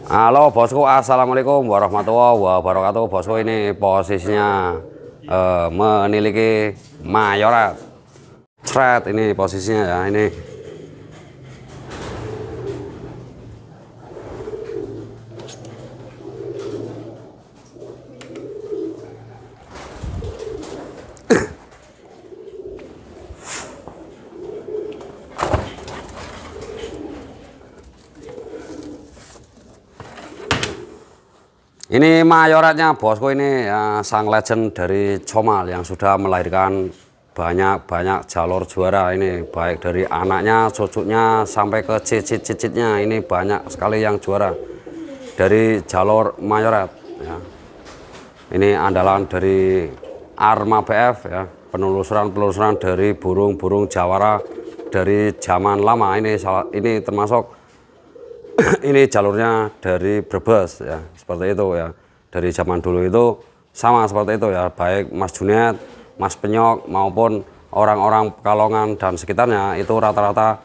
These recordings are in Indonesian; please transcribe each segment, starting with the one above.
Halo bosku, assalamualaikum warahmatullahi wabarakatuh. Bosku, ini posisinya meniliki mayorat thread, ini posisinya ya. Ini mayoratnya bosku, ini ya, sang legend dari Comal yang sudah melahirkan banyak jalur juara. Ini baik dari anaknya, cucunya sampai ke cicit-cicitnya, ini banyak sekali yang juara dari jalur mayorat ya. Ini andalan dari Arma BF ya, penelusuran dari burung-burung jawara dari zaman lama. Ini termasuk ini jalurnya dari Brebes ya, seperti itu ya. Dari zaman dulu itu sama seperti itu ya, baik Mas Junet, Mas Penyok maupun orang-orang Pekalongan dan sekitarnya itu rata-rata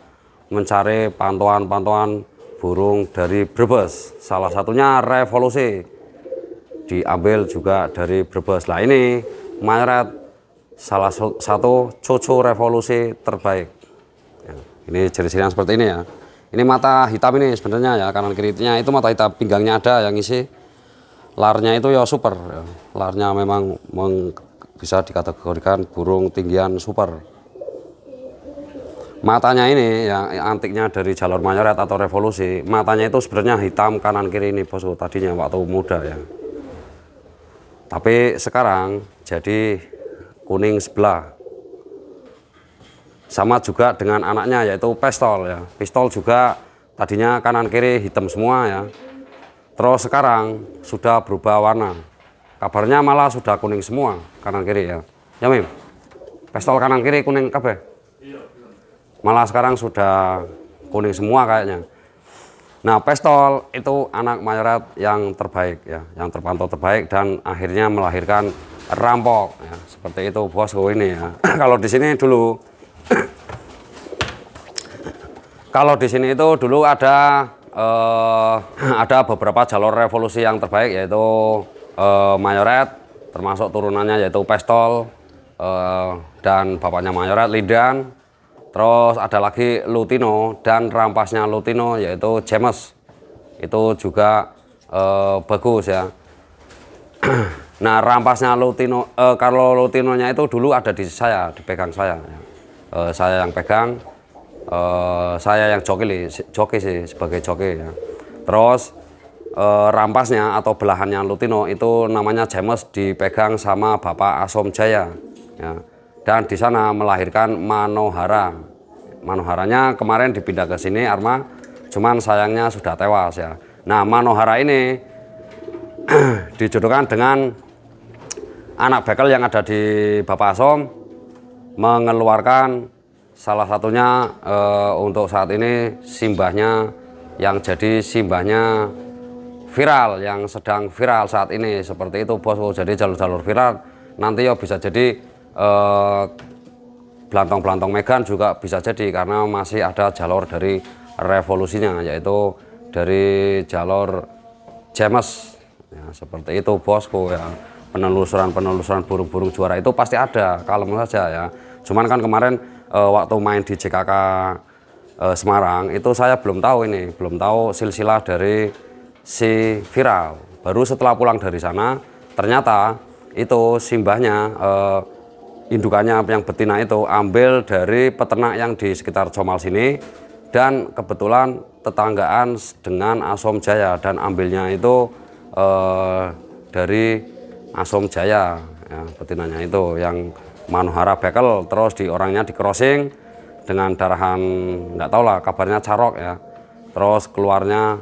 mencari pantauan burung dari Brebes. Salah satunya Revolusi diambil juga dari Brebes. Lah ini mayorat salah satu cucu Revolusi terbaik ya. Ini ciri-cirinya seperti ini ya. Ini mata hitam ini sebenarnya ya, kanan kirinya itu mata hitam, pinggangnya ada yang isi. Larnya itu ya super ya. Larnya memang bisa dikategorikan burung tinggian super. Matanya ini yang antiknya dari jalur mayorat atau Revolusi, matanya itu sebenarnya hitam kanan kiri ini bosku, tadinya waktu muda ya. Tapi sekarang jadi kuning sebelah. Sama juga dengan anaknya yaitu Pistol ya. Pistol juga tadinya kanan kiri hitam semua ya. Terus sekarang sudah berubah warna. Kabarnya malah sudah kuning semua kanan kiri ya. Ya Mim. Pistol kanan kiri kuning kabeh. Malah sekarang sudah kuning semua kayaknya. Nah, Pistol itu anak mayorat yang terbaik ya, yang terpantau terbaik dan akhirnya melahirkan Rampok ya. Seperti itu bosku ini ya. Kalau di sini dulu Kalau di sini itu dulu ada beberapa jalur Revolusi yang terbaik, yaitu mayorat, termasuk turunannya yaitu Pistol dan bapaknya mayorat Lidan. Terus ada lagi Lutino dan rampasnya Lutino yaitu James. Itu juga bagus ya. Nah, rampasnya Lutino, kalau Lutinonya itu dulu ada di saya, dipegang saya ya. Saya yang pegang. Saya yang joki sih, sebagai joki ya. Terus rampasnya atau belahannya Lutino itu namanya James, dipegang sama Bapak Asom Jaya ya. Dan di sana melahirkan Manohara. Manoharanya kemarin dipindah ke sini Arma, cuman sayangnya sudah tewas ya. Nah, Manohara ini dijodohkan dengan anak bekel yang ada di Bapak Asom, mengeluarkan salah satunya untuk saat ini simbahnya yang jadi simbahnya viral, yang sedang viral saat ini, seperti itu bosku. Jadi jalur-jalur viral nanti ya bisa jadi belantong-belantong Megan juga bisa jadi, karena masih ada jalur dari Revolusinya yaitu dari jalur James ya, seperti itu bosku ya. Penelusuran burung-burung juara itu pasti ada, kalem saja ya. Cuman kan kemarin waktu main di JKK Semarang itu saya belum tahu silsilah dari si viral. Baru setelah pulang dari sana ternyata itu simbahnya indukannya yang betina itu ambil dari peternak yang di sekitar Comal sini, dan kebetulan tetanggaan dengan Asom Jaya, dan ambilnya itu dari Asom Jaya ya, betinanya itu yang Manohara bekel. Terus orangnya di crossing dengan darahan nggak tahu lah, kabarnya Carok ya. Terus keluarnya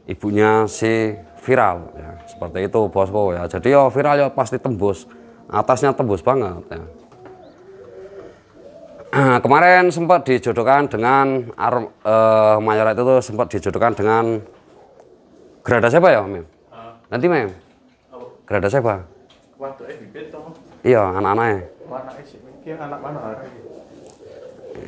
ibunya si viral ya, seperti itu bosku ya. Jadi yo viral ya pasti tembus, atasnya tembus banget ya. Kemarin sempat dijodohkan dengan mayorat itu, sempat dijodohkan dengan Grada siapa ya Mem? Nanti Mem? Grada siapa? Iya, anak-anaknya. Anak mana?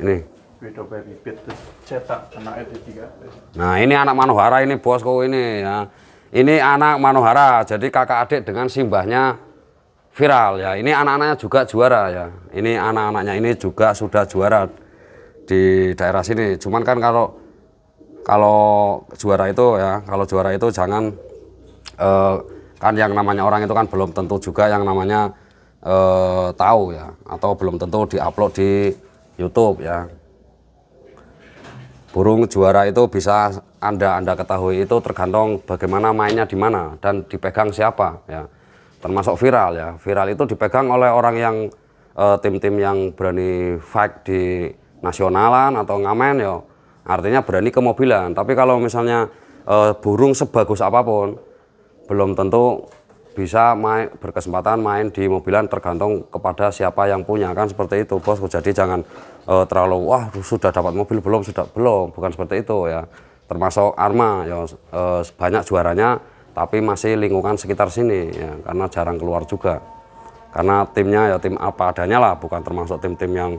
Ini beda bibit terus cetak anaknya jadi kabeh. Nah, ini anak Manohara ini bosku ini ya. Ini anak Manohara, jadi kakak adik dengan simbahnya Viral ya. Ini anak-anaknya juga juara ya. Ini anak-anaknya ini juga sudah juara di daerah sini. Cuman kan kalau juara itu ya, kalau juara itu jangan kan yang namanya orang itu kan belum tentu juga yang namanya tahu ya, atau belum tentu diupload di YouTube ya. Burung juara itu bisa Anda ketahui itu tergantung bagaimana mainnya di mana dan dipegang siapa ya. Termasuk Viral ya. Viral itu dipegang oleh orang yang tim-tim yang berani fight di nasionalan atau ngamen ya. Artinya berani kemobilan. Tapi kalau misalnya burung sebagus apapun belum tentu bisa berkesempatan main di mobilan, tergantung kepada siapa yang punya, kan seperti itu bosku. Jadi jangan terlalu wah sudah dapat mobil belum, bukan seperti itu ya. Termasuk Arma ya, banyak juaranya tapi masih lingkungan sekitar sini ya, karena jarang keluar juga, karena timnya ya tim apa adanya lah, bukan termasuk tim-tim yang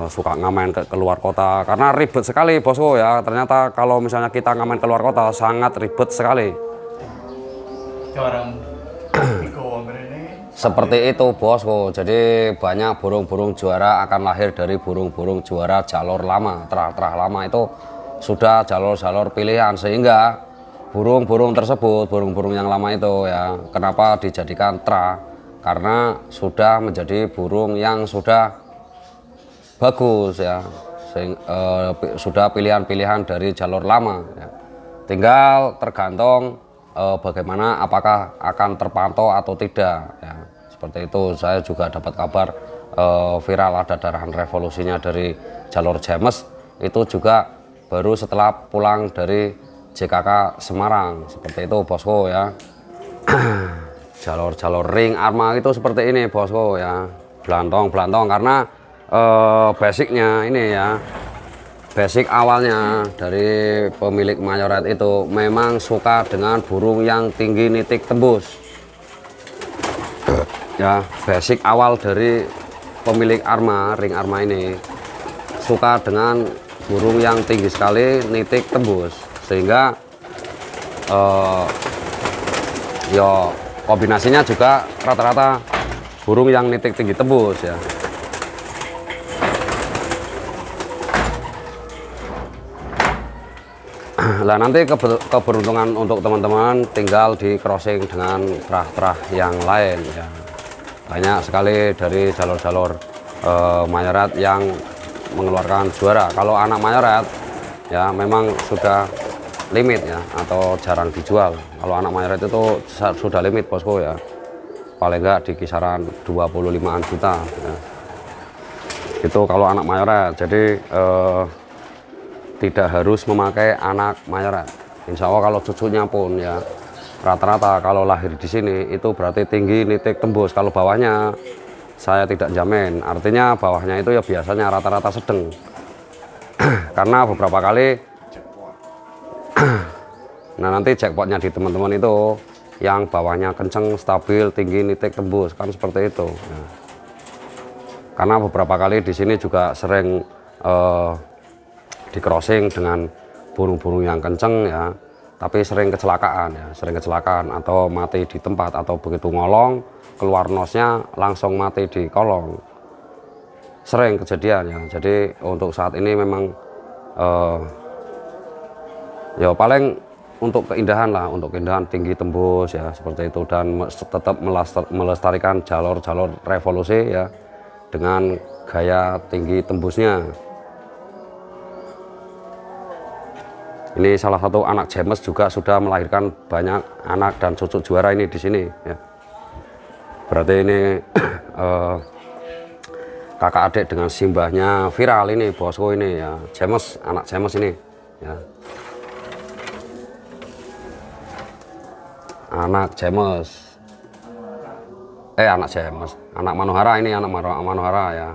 suka ngamen ke luar kota, karena ribet sekali bosku ya. Ternyata kalau misalnya kita ngamen keluar kota sangat ribet sekali. Seperti itu bosku. Jadi banyak burung-burung juara akan lahir dari burung-burung juara jalur lama, terah lama itu sudah jalur-jalur pilihan, sehingga burung-burung tersebut, burung-burung yang lama itu ya, kenapa dijadikan terah? Karena sudah menjadi burung yang sudah bagus ya, sudah pilihan-pilihan dari jalur lama ya. Tinggal tergantung bagaimana, apakah akan terpantau atau tidak ya. Seperti itu. Saya juga dapat kabar Viral ada darahan revolusinya dari jalur James itu juga baru setelah pulang dari JKK Semarang. Seperti itu bosku ya. Jalur-jalur ring Arma itu seperti ini bosku ya. Belantong karena basicnya ini ya, basic awalnya dari pemilik Mayoret itu memang suka dengan burung yang tinggi nitik tembus ya. Basic awal dari pemilik ring Arma ini suka dengan burung yang tinggi sekali nitik tembus, sehingga ya kombinasinya juga rata-rata burung yang nitik tinggi tembus ya. Lah nanti keberuntungan untuk teman-teman tinggal di crossing dengan terah-terah yang lain ya. Banyak sekali dari jalur-jalur Mayoret yang mengeluarkan juara. Kalau anak Mayoret ya memang sudah limit ya, atau jarang dijual. Kalau anak Mayoret itu sudah limit bosku ya, paling enggak di kisaran 25-an juta ya. Itu kalau anak Mayoret. Jadi tidak harus memakai anak Mayoret. Insya Allah kalau cucunya pun ya rata-rata kalau lahir di sini itu berarti tinggi nitik tembus. Kalau bawahnya saya tidak jamin, artinya bawahnya itu ya biasanya rata-rata sedang. Karena beberapa kali nah nanti jackpotnya di teman-teman itu yang bawahnya kenceng, stabil, tinggi nitik tembus, kan seperti itu ya. Karena beberapa kali di sini juga sering di crossing dengan burung-burung yang kenceng ya, tapi sering kecelakaan ya, atau mati di tempat, atau begitu ngolong keluar nosnya langsung mati di kolong, sering kejadian ya. Jadi untuk saat ini memang ya paling untuk keindahan lah, untuk keindahan tinggi tembus ya, seperti itu, dan tetap melestarikan jalur-jalur revolusi ya dengan gaya tinggi tembusnya. Ini salah satu anak James juga sudah melahirkan banyak anak dan cucu juara ini di sini ya. Berarti ini kakak adik dengan simbahnya Viral ini bosku ini ya, James, anak James ini ya. Anak James. Anak Manohara ini, anak Manohara ya.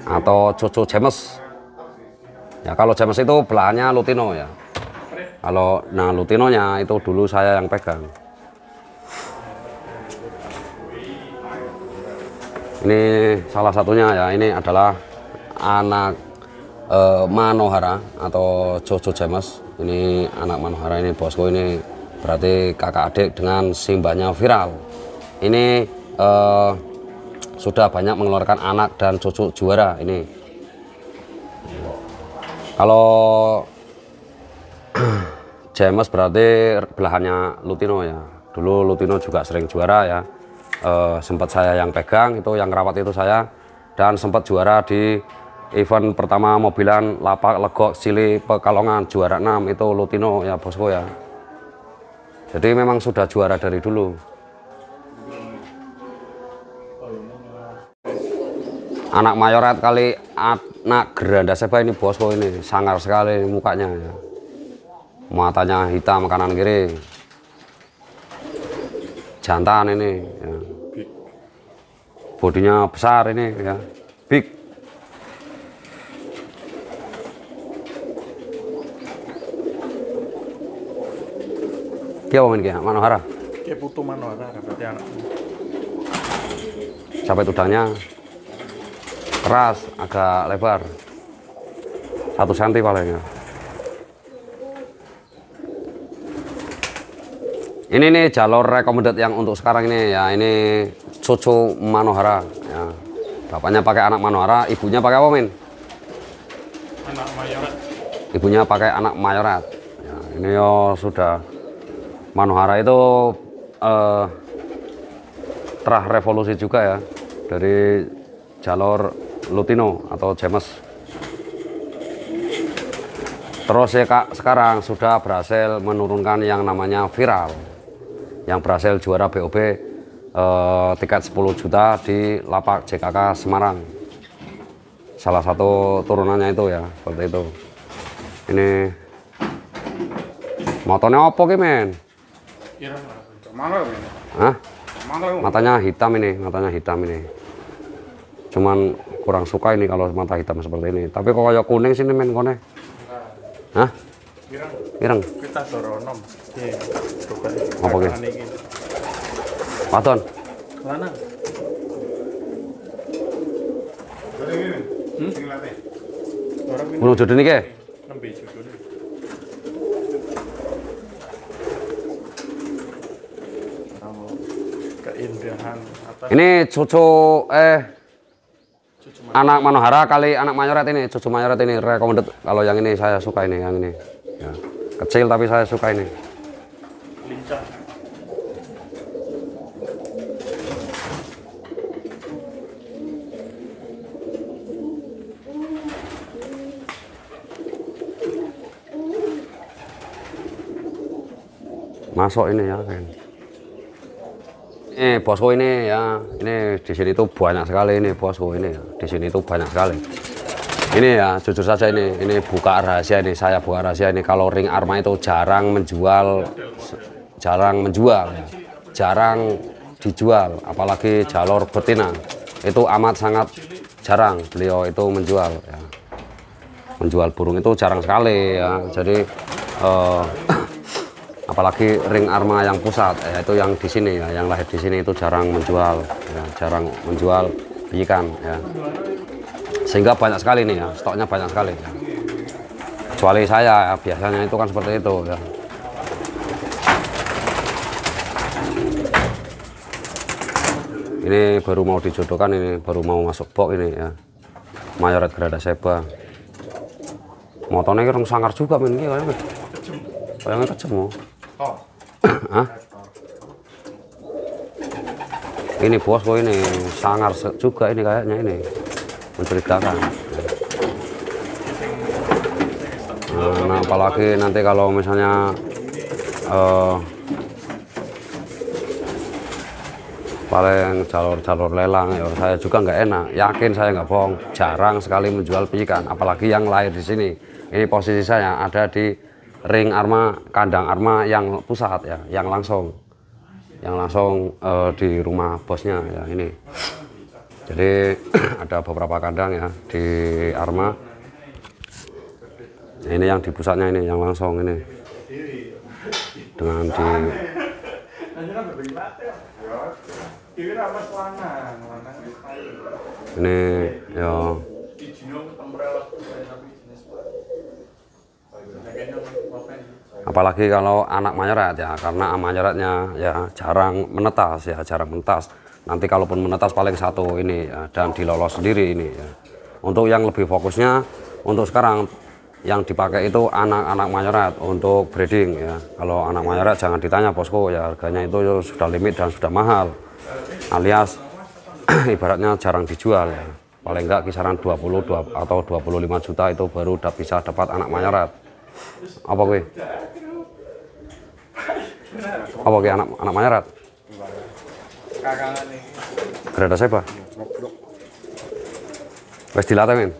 Atau cucu James. Ya, kalau James itu belahannya Lutino ya. Kalau Lutinonya itu dulu saya yang pegang. Ini salah satunya ya, ini adalah anak Manohara atau Jojo James. Ini anak Manohara ini bosku, ini berarti kakak adik dengan simbahnya viral. Ini sudah banyak mengeluarkan anak dan cucu juara ini. Kalau James berarti belahannya Lutino ya. Dulu Lutino juga sering juara ya. Sempat saya yang pegang, itu yang rawat itu saya, dan sempat juara di event pertama mobilan Lapak Legok Cili Pekalongan, juara 6 itu Lutino ya bosku ya. Jadi memang sudah juara dari dulu. Anak mayorat kali anak Geranda Seba ini bosku, ini sangar sekali mukanya ya. Matanya hitam kanan kiri, jantan ini ya. Bodinya besar ini ya, big. Kia ngomongin kia Manohara. Kia putu Manohara berarti anak. Sampai tudangnya keras, agak lebar, 1 cm paling ya. Ini nih jalur recommended yang untuk sekarang ini ya, ini cucu Manohara ya. Bapaknya pakai anak Manohara, ibunya pakai apa, Min? Anak mayorat. Ibunya pakai anak mayorat. Ya, ini yo sudah Manohara itu terah revolusi juga ya dari jalur Lutino atau James. Terus ya Kak, sekarang sudah berhasil menurunkan yang namanya viral, yang berhasil juara BOB tiket 10 juta di Lapak JKK Semarang. Salah satu turunannya itu ya, seperti itu. Ini motornya apa ki, men? Hah? Matanya hitam ini, matanya hitam ini. Cuman kurang suka ini kalau mata hitam seperti ini. Tapi kok kayak kuning sini, men, kone. Hah? Ireng. Kita soronom. Apa ki? Paton. Mana? Gunung Jodoh nih ke? Nembe jodoh. Keindahan atas. Ini cucu anak Manohara kali anak mayorat ini, cucu mayorat ini recommended. Kalau yang ini saya suka ini, yang ini. Ya. Kecil tapi saya suka ini. Lincah. Masuk ini ya kan. Ini bosku ini ya, ini di sini tuh banyak sekali ini bosku ini ya. Di sini tuh banyak sekali. Ini ya jujur saja ini buka rahasia ini, saya buka rahasia ini, kalau ring Arma itu jarang menjual ya. Jarang dijual, apalagi jalur betina. Itu amat sangat jarang beliau itu menjual ya. Menjual burung itu jarang sekali ya. Jadi apalagi ring Arma yang pusat ya, itu yang di sini ya, yang lahir di sini itu jarang menjual ya, jarang menjual ikan ya, sehingga banyak sekali nih ya, stoknya banyak sekali ya. Kecuali saya ya, biasanya itu kan seperti itu ya. Ini baru mau dijodohkan, ini baru mau masuk box ini ya, mayorat Geranda Seba. Motornya orang sangar juga men, kayaknya kejem oh. Hah? Ini bosku ini sangar juga ini kayaknya, ini mencurigakan. Nah, apalagi nanti kalau misalnya paling jalur lelang ya, saya juga nggak enak. Yakin saya nggak bohong, jarang sekali menjual ikan, apalagi yang lahir di sini. Ini posisi saya ada di ring Arma, kandang Arma yang pusat ya, yang langsung di rumah bosnya ya ini. Jadi ada beberapa kandang ya di Arma. Ini yang di pusatnya ini, yang langsung ini dengan di ini ya. Apalagi kalau anak mayorat ya, karena mayoratnya ya jarang menetas ya, jarang menetas. Nanti kalaupun menetas paling satu ini ya, dan dilolos sendiri ini ya. Untuk yang lebih fokusnya untuk sekarang yang dipakai itu anak-anak mayorat untuk breeding ya. Kalau anak mayorat jangan ditanya bosku ya, harganya itu sudah limit dan sudah mahal. Alias ibaratnya jarang dijual ya. Paling enggak kisaran 20 atau 25 juta itu baru udah bisa dapat anak mayorat. Apa gue? Apa gue anak mayorat? Gerada siapa? Wes dilatih men.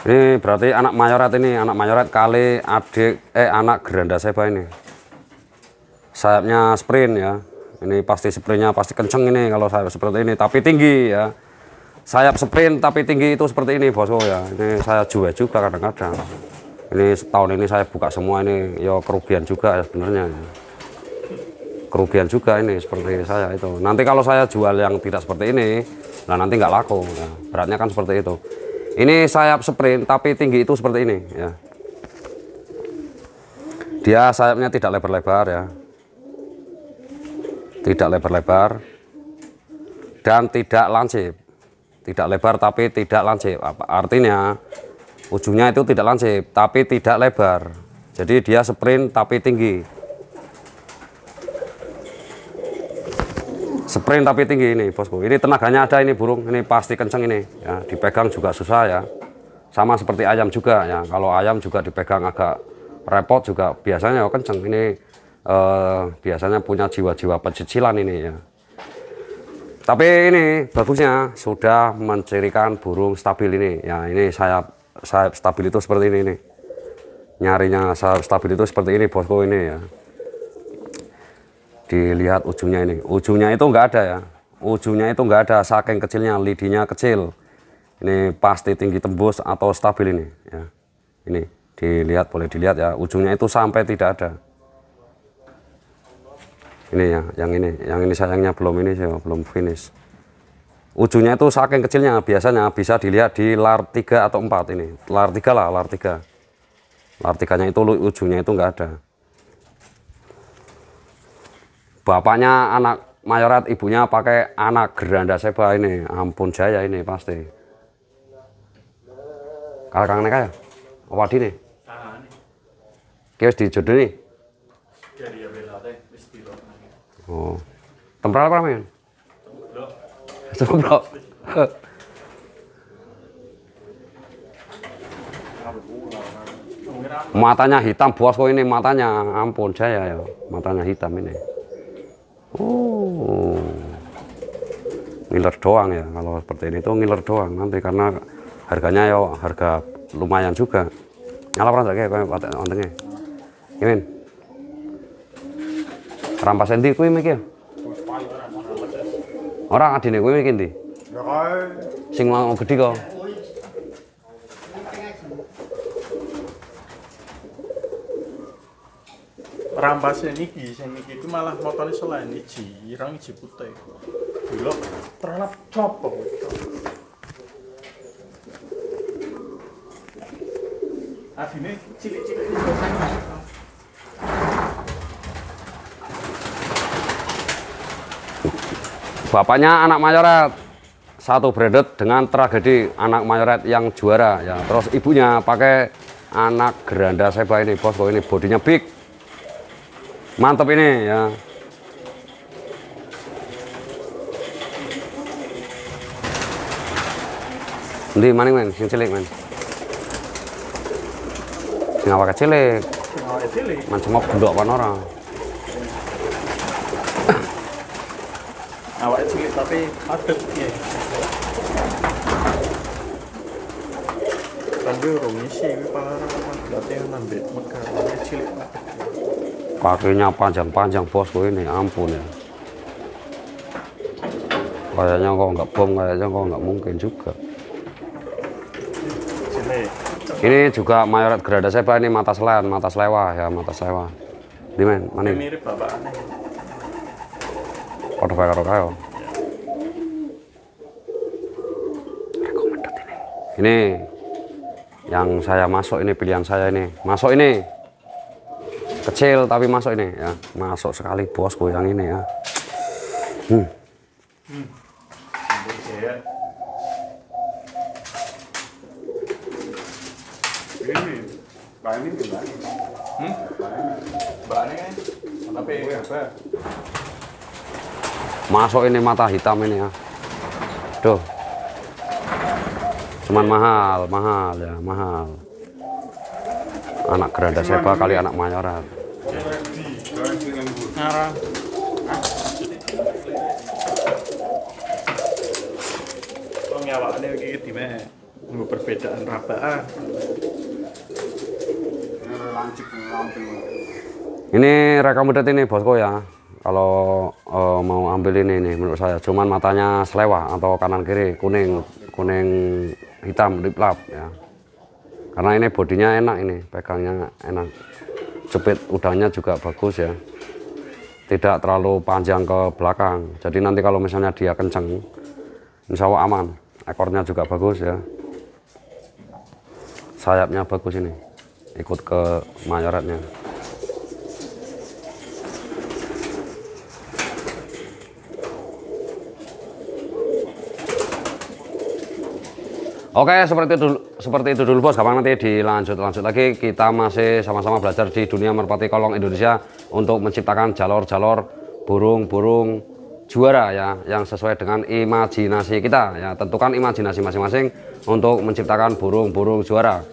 Ini berarti anak mayorat ini, anak mayorat kali anak geranda siapa ini? Sayapnya sprint ya. Ini pasti sprintnya pasti kenceng ini kalau sayap seperti ini, tapi tinggi ya. Sayap sprint tapi tinggi itu seperti ini bosku ya. Ini saya jual juga kadang-kadang. Ini setahun ini saya buka semua ini, ya kerugian juga ya sebenarnya. Kerugian juga ini seperti saya itu. Nanti kalau saya jual yang tidak seperti ini, nah nanti nggak laku. Ya. Beratnya kan seperti itu. Ini sayap sprint tapi tinggi itu seperti ini ya. Dia sayapnya tidak lebar-lebar ya. Tidak lebar-lebar dan tidak lancip. Tidak lebar tapi tidak lancip. Artinya ujungnya itu tidak lancip tapi tidak lebar. Jadi dia sprint tapi tinggi. Sprint tapi tinggi ini bosku. Ini tenaganya ada ini burung. Ini pasti kenceng ini ya. Dipegang juga susah ya. Sama seperti ayam juga ya. Kalau ayam juga dipegang agak repot juga. Biasanya ya kenceng. Ini biasanya punya jiwa-jiwa pecicilan ini ya. Tapi ini bagusnya sudah mencirikan burung stabil ini ya. Ini sayap stabil itu seperti ini nih. Nyarinya sayap stabil itu seperti ini bosku ini ya. Dilihat ujungnya ini. Ujungnya itu enggak ada ya. Ujungnya itu enggak ada, saking kecilnya, lidinya kecil. Ini pasti tinggi tembus atau stabil ini ya. Ini dilihat, boleh dilihat ya. Ujungnya itu sampai tidak ada. Ini ya, yang ini sayangnya belum ini sih, belum finish. Ujungnya itu saking kecilnya, biasanya bisa dilihat di lar 3 atau 4 ini. Lar 3 lah, lar 3. Lar 3-nya itu ujungnya itu enggak ada. Bapaknya anak mayorat, ibunya pakai anak geranda seba ini. Ampun jaya ini pasti. Kalau kang neka ya? Apa di nih? Kau dijodoh nih? Oh, tempral apa men? Tempral. Matanya hitam bosku ini, matanya ampun jaya ya, matanya hitam ini. Oh, ngiler doang ya kalau seperti ini tuh ngiler doang nanti karena harganya ya harga lumayan juga. Nyala pernah kayak patek ontengnya. Gimana? Rampas endi kuwi iki? Ora adine kuwi iki ndi? Sing mau gede kok. Rampasnya niki, sing niki itu malah motone selain iji, irang iji putih. Gila, terlap copok. Adine cilik-cilik ini Bapaknya anak mayorat, satu branded dengan tragedi anak mayorat yang juara ya. Terus ibunya pakai anak geranda seba ini bosku, ini bodinya big. Mantap ini ya. Ndi maning men, sing cilik men. Sing awake cilik. Macam mau bendok apa ora? awake cilik tapi padet ya. Tapi urung isi iki parah berarti nambah mekar cilik. Kakinya panjang-panjang bosku ini, ampun ya. Kayaknya kok nggak bom, kayaknya kok nggak mungkin juga. Ini juga mayorat gerada seba ini mata selewa ya, mata selewa. Di mana? Mirip bapak aneh. Kode karo kayo. Recommended ini. Ini yang saya masuk ini, pilihan saya ini masuk ini kecil tapi masuk ini ya, masuk sekali bosku yang ini ya. Ini bahannya gimana? Bahannya tapi apa? Masuk ini mata hitam ini ya. Duh. Cuman mahal ya, mahal. Anak Geranda Seba kali anak Mayorat. Ngarang. Kok nyawakane iki dime nggo perbedaan rabaan. Ini recommended ini bosku ya. Kalau mau ambil ini nih menurut saya, cuman matanya selewah atau kanan kiri kuning hitam lip lap ya. Karena ini bodinya enak, ini pegangnya enak, jepit udangnya juga bagus ya, tidak terlalu panjang ke belakang. Jadi nanti kalau misalnya dia kenceng, insya Allah aman. Ekornya juga bagus ya, sayapnya bagus ini, ikut ke mayoratnya. Oke, seperti itu dulu bos. Kapan nanti dilanjut lagi, kita masih sama-sama belajar di dunia merpati kolong Indonesia untuk menciptakan jalur-jalur burung-burung juara ya, yang sesuai dengan imajinasi kita ya. Tentukan imajinasi masing-masing untuk menciptakan burung-burung juara,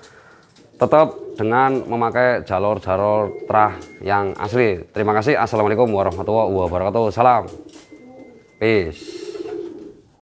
tetap dengan memakai jalur-jalur terah yang asli. Terima kasih. Assalamualaikum warahmatullahi wabarakatuh. Salam, peace.